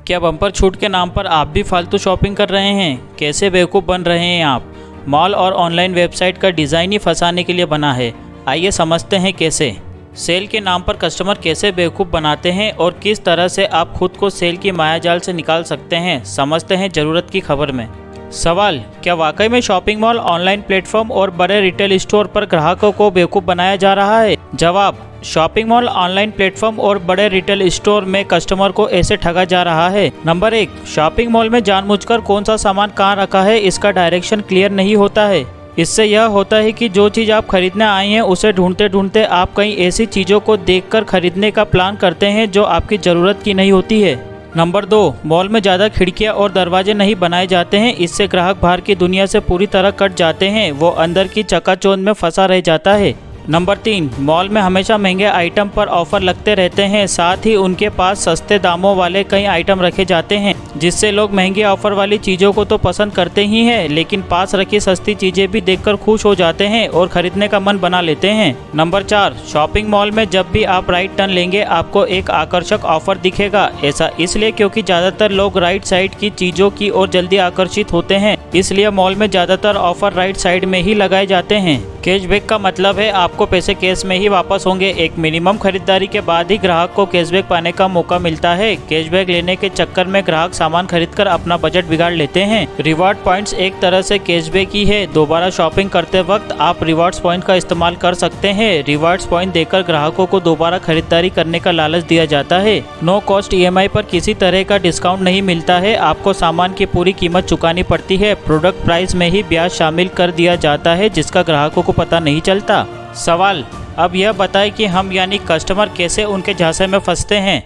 क्या बम्पर छूट के नाम पर आप भी फालतू शॉपिंग कर रहे हैं? कैसे बेवकूफ़ बन रहे हैं आप? मॉल और ऑनलाइन वेबसाइट का डिज़ाइन ही फंसाने के लिए बना है। आइए समझते हैं कैसे। सेल के नाम पर कस्टमर कैसे बेवकूफ़ बनाते हैं और किस तरह से आप खुद को सेल की मायाजाल से निकाल सकते हैं, समझते हैं ज़रूरत की खबर में। सवाल: क्या वाकई में शॉपिंग मॉल, ऑनलाइन प्लेटफॉर्म और बड़े रिटेल स्टोर पर ग्राहकों को बेवकूफ़ बनाया जा रहा है? जवाब: शॉपिंग मॉल, ऑनलाइन प्लेटफॉर्म और बड़े रिटेल स्टोर में कस्टमर को ऐसे ठगा जा रहा है। नंबर 1, शॉपिंग मॉल में जानबूझकर कौन सा सामान कहाँ रखा है इसका डायरेक्शन क्लियर नहीं होता है। इससे यह होता है कि जो चीज़ आप खरीदने आए हैं उसे ढूंढते ढूंढते आप कई ऐसी चीज़ों को देखकर खरीदने का प्लान करते हैं जो आपकी ज़रूरत की नहीं होती है। नंबर 2, मॉल में ज़्यादा खिड़कियां और दरवाजे नहीं बनाए जाते हैं। इससे ग्राहक बाहर की दुनिया से पूरी तरह कट जाते हैं, वो अंदर की चकाचौंध में फंसा रह जाता है। नंबर 3, मॉल में हमेशा महंगे आइटम पर ऑफर लगते रहते हैं, साथ ही उनके पास सस्ते दामों वाले कई आइटम रखे जाते हैं, जिससे लोग महंगे ऑफर वाली चीज़ों को तो पसंद करते ही हैं, लेकिन पास रखी सस्ती चीज़ें भी देखकर खुश हो जाते हैं और खरीदने का मन बना लेते हैं। नंबर 4, शॉपिंग मॉल में जब भी आप राइट टर्न लेंगे आपको एक आकर्षक ऑफर दिखेगा। ऐसा इसलिए क्योंकि ज़्यादातर लोग राइट साइड की चीज़ों की ओर जल्दी आकर्षित होते हैं, इसलिए मॉल में ज़्यादातर ऑफर राइट साइड में ही लगाए जाते हैं। कैशबैक का मतलब है आपको पैसे कैश में ही वापस होंगे। एक मिनिमम खरीदारी के बाद ही ग्राहक को कैशबैक पाने का मौका मिलता है। कैशबैक लेने के चक्कर में ग्राहक सामान खरीदकर अपना बजट बिगाड़ लेते हैं। रिवार्ड पॉइंट्स एक तरह से कैशबैक ही है। दोबारा शॉपिंग करते वक्त आप रिवार्ड्स पॉइंट का इस्तेमाल कर सकते हैं। रिवार्ड्स पॉइंट देकर ग्राहकों को दोबारा खरीदारी करने का लालच दिया जाता है। नो कॉस्ट EMI पर किसी तरह का डिस्काउंट नहीं मिलता है। आपको सामान की पूरी कीमत चुकानी पड़ती है। प्रोडक्ट प्राइस में ही ब्याज शामिल कर दिया जाता है, जिसका ग्राहकों को पता नहीं चलता। सवाल: अब यह बताएं कि हम यानी कस्टमर कैसे उनके झांसे में फंसते हैं।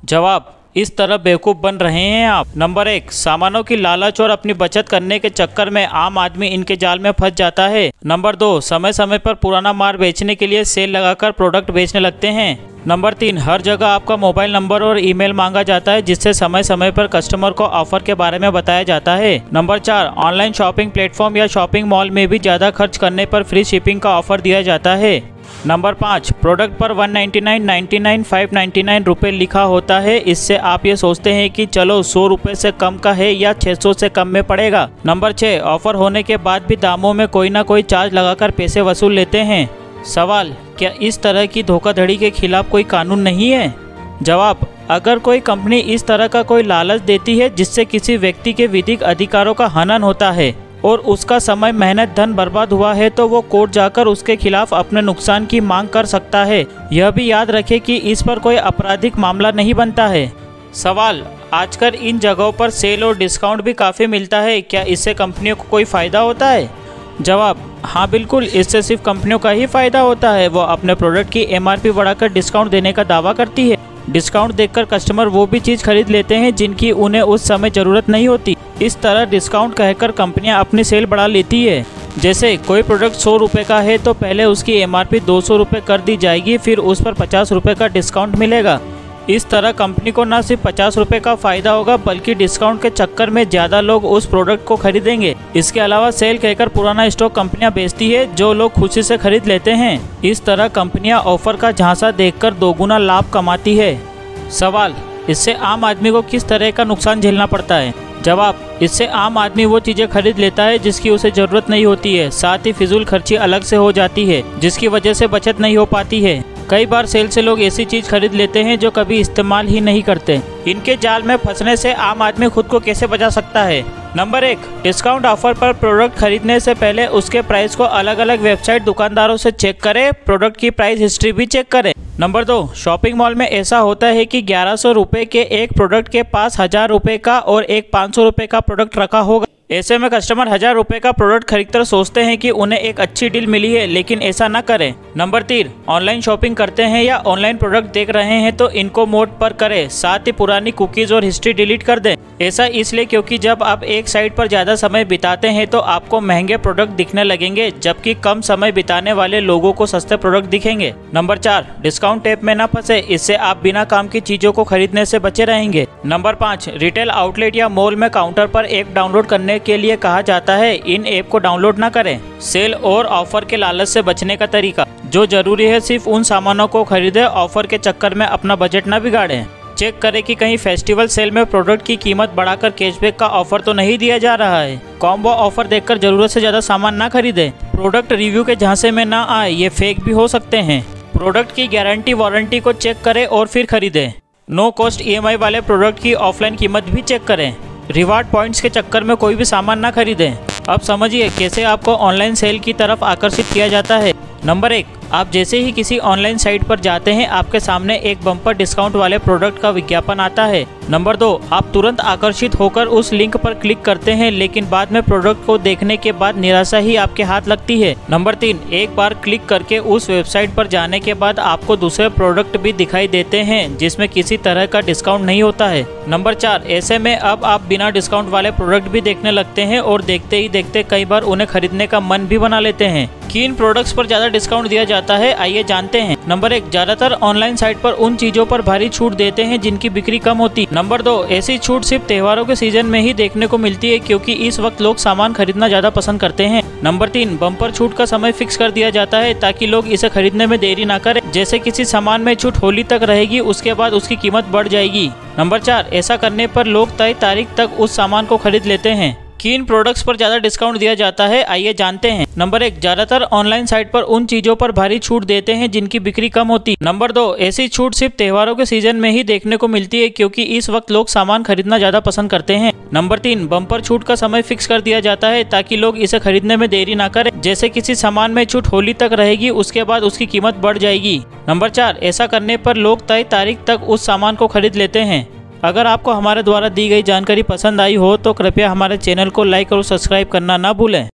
जवाब: इस तरह बेवकूफ़ बन रहे हैं आप। नंबर 1, सामानों की लालच और अपनी बचत करने के चक्कर में आम आदमी इनके जाल में फंस जाता है। नंबर 2, समय समय पर पुराना माल बेचने के लिए सेल लगाकर प्रोडक्ट बेचने लगते हैं। नंबर 3, हर जगह आपका मोबाइल नंबर और ईमेल मांगा जाता है, जिससे समय समय पर कस्टमर को ऑफर के बारे में बताया जाता है। नंबर 4, ऑनलाइन शॉपिंग प्लेटफॉर्म या शॉपिंग मॉल में भी ज़्यादा खर्च करने पर फ्री शिपिंग का ऑफर दिया जाता है। नंबर 5, प्रोडक्ट पर 199, 99, 599 रुपये लिखा होता है। इससे आप ये सोचते हैं कि चलो 100 रुपये से कम का है या 600 से कम में पड़ेगा। नंबर 6, ऑफर होने के बाद भी दामों में कोई ना कोई चार्ज लगाकर पैसे वसूल लेते हैं। सवाल: क्या इस तरह की धोखाधड़ी के खिलाफ कोई कानून नहीं है? जवाब: अगर कोई कंपनी इस तरह का कोई लालच देती है जिससे किसी व्यक्ति के विधिक अधिकारों का हनन होता है और उसका समय, मेहनत, धन बर्बाद हुआ है, तो वो कोर्ट जाकर उसके खिलाफ अपने नुकसान की मांग कर सकता है। यह भी याद रखें कि इस पर कोई आपराधिक मामला नहीं बनता है। सवाल: आजकल इन जगहों पर सेल और डिस्काउंट भी काफ़ी मिलता है, क्या इससे कंपनियों को कोई फ़ायदा होता है? जवाब: हाँ बिल्कुल, इससे सिर्फ कंपनियों का ही फ़ायदा होता है। वो अपने प्रोडक्ट की MRP बढ़ाकर डिस्काउंट देने का दावा करती है। डिस्काउंट देखकर कस्टमर वो भी चीज़ खरीद लेते हैं जिनकी उन्हें उस समय ज़रूरत नहीं होती। इस तरह डिस्काउंट कहकर कंपनियां अपनी सेल बढ़ा लेती है। जैसे कोई प्रोडक्ट 100 रुपये का है तो पहले उसकी MRP 200 रुपये कर दी जाएगी, फिर उस पर 50 रुपये का डिस्काउंट मिलेगा। इस तरह कंपनी को न सिर्फ 50 रुपये का फ़ायदा होगा, बल्कि डिस्काउंट के चक्कर में ज़्यादा लोग उस प्रोडक्ट को खरीदेंगे। इसके अलावा सेल कहकर पुराना स्टॉक कंपनियां बेचती है, जो लोग खुशी से खरीद लेते हैं। इस तरह कंपनियां ऑफर का झांसा देखकर दोगुना लाभ कमाती है। सवाल: इससे आम आदमी को किस तरह का नुकसान झेलना पड़ता है? जवाब: इससे आम आदमी वो चीज़ें खरीद लेता है जिसकी उसे ज़रूरत नहीं होती है। साथ ही फिजूल खर्ची अलग से हो जाती है, जिसकी वजह से बचत नहीं हो पाती है। कई बार सेल से लोग ऐसी चीज़ खरीद लेते हैं जो कभी इस्तेमाल ही नहीं करते। इनके जाल में फंसने से आम आदमी खुद को कैसे बचा सकता है? नंबर 1, डिस्काउंट ऑफर पर प्रोडक्ट खरीदने से पहले उसके प्राइस को अलग अलग वेबसाइट दुकानदारों से चेक करें। प्रोडक्ट की प्राइस हिस्ट्री भी चेक करें। नंबर 2, शॉपिंग मॉल में ऐसा होता है कि 1100 रुपये के एक प्रोडक्ट के पास 1000 रुपये का और एक 500 रुपये का प्रोडक्ट रखा होगा। ऐसे में कस्टमर 1000 रुपये का प्रोडक्ट खरीदकर सोचते हैं कि उन्हें एक अच्छी डील मिली है, लेकिन ऐसा न करें। नंबर 3, ऑनलाइन शॉपिंग करते हैं या ऑनलाइन प्रोडक्ट देख रहे हैं तो इनको मोड पर करें, साथ ही पुरानी कुकीज और हिस्ट्री डिलीट कर दें। ऐसा इसलिए क्योंकि जब आप एक साइट पर ज़्यादा समय बिताते हैं तो आपको महंगे प्रोडक्ट दिखने लगेंगे, जबकि कम समय बिताने वाले लोगों को सस्ते प्रोडक्ट दिखेंगे। नंबर 4, डिस्काउंट ऐप में न फंसे, इससे आप बिना काम की चीज़ों को खरीदने से बचे रहेंगे। नंबर 5, रिटेल आउटलेट या मॉल में काउंटर पर ऐप डाउनलोड करने के लिए कहा जाता है। इन ऐप को डाउनलोड न करें। सेल और ऑफर के लालच से बचने का तरीका: जो जरूरी है सिर्फ उन सामानों को खरीदें, ऑफर के चक्कर में अपना बजट न बिगाड़ें। चेक करें कि कहीं फेस्टिवल सेल में प्रोडक्ट की कीमत बढ़ाकर कैशबैक का ऑफर तो नहीं दिया जा रहा है। कॉम्बो ऑफर देखकर जरूरत से ज़्यादा सामान ना खरीदें। प्रोडक्ट रिव्यू के झांसे में ना आए, ये फेक भी हो सकते हैं। प्रोडक्ट की गारंटी वारंटी को चेक करें और फिर खरीदें। नो कॉस्ट EMI वाले प्रोडक्ट की ऑफलाइन कीमत भी चेक करें। रिवार्ड पॉइंट्स के चक्कर में कोई भी सामान ना खरीदें। अब समझिए कैसे आपको ऑनलाइन सेल की तरफ आकर्षित किया जाता है। नंबर 1, आप जैसे ही किसी ऑनलाइन साइट पर जाते हैं आपके सामने एक बम्पर डिस्काउंट वाले प्रोडक्ट का विज्ञापन आता है। नंबर 2, आप तुरंत आकर्षित होकर उस लिंक पर क्लिक करते हैं, लेकिन बाद में प्रोडक्ट को देखने के बाद निराशा ही आपके हाथ लगती है। नंबर 3, एक बार क्लिक करके उस वेबसाइट पर जाने के बाद आपको दूसरे प्रोडक्ट भी दिखाई देते हैं जिसमें किसी तरह का डिस्काउंट नहीं होता है। नंबर 4, ऐसे में अब आप बिना डिस्काउंट वाले प्रोडक्ट भी देखने लगते हैं और देखते ही देखते कई बार उन्हें खरीदने का मन भी बना लेते हैं। किन प्रोडक्ट्स पर ज्यादा डिस्काउंट दिया जाता है, आइए जानते हैं। नंबर 1, ज्यादातर ऑनलाइन साइट पर उन चीजों पर भारी छूट देते हैं जिनकी बिक्री कम होती। नंबर 2, ऐसी छूट सिर्फ त्योहारों के सीजन में ही देखने को मिलती है क्योंकि इस वक्त लोग सामान खरीदना ज्यादा पसंद करते हैं। नंबर 3, बम्पर छूट का समय फिक्स कर दिया जाता है ताकि लोग इसे खरीदने में देरी ना करें। जैसे किसी सामान में छूट होली तक रहेगी, उसके बाद उसकी कीमत बढ़ जाएगी। नंबर 4, ऐसा करने पर लोग तय तारीख तक उस सामान को खरीद लेते हैं। किन प्रोडक्ट्स पर ज्यादा डिस्काउंट दिया जाता है, आइए जानते हैं। नंबर 1, ज्यादातर ऑनलाइन साइट पर उन चीजों पर भारी छूट देते हैं जिनकी बिक्री कम होती। नंबर 2, ऐसी छूट सिर्फ त्योहारों के सीजन में ही देखने को मिलती है क्योंकि इस वक्त लोग सामान खरीदना ज्यादा पसंद करते हैं। नंबर 3, बम्पर छूट का समय फिक्स कर दिया जाता है ताकि लोग इसे खरीदने में देरी ना करें। जैसे किसी सामान में छूट होली तक रहेगी, उसके बाद उसकी कीमत बढ़ जाएगी। नंबर 4, ऐसा करने पर लोग तय तारीख तक उस सामान को खरीद लेते हैं। अगर आपको हमारे द्वारा दी गई जानकारी पसंद आई हो तो कृपया हमारे चैनल को लाइक और सब्सक्राइब करना ना भूलें।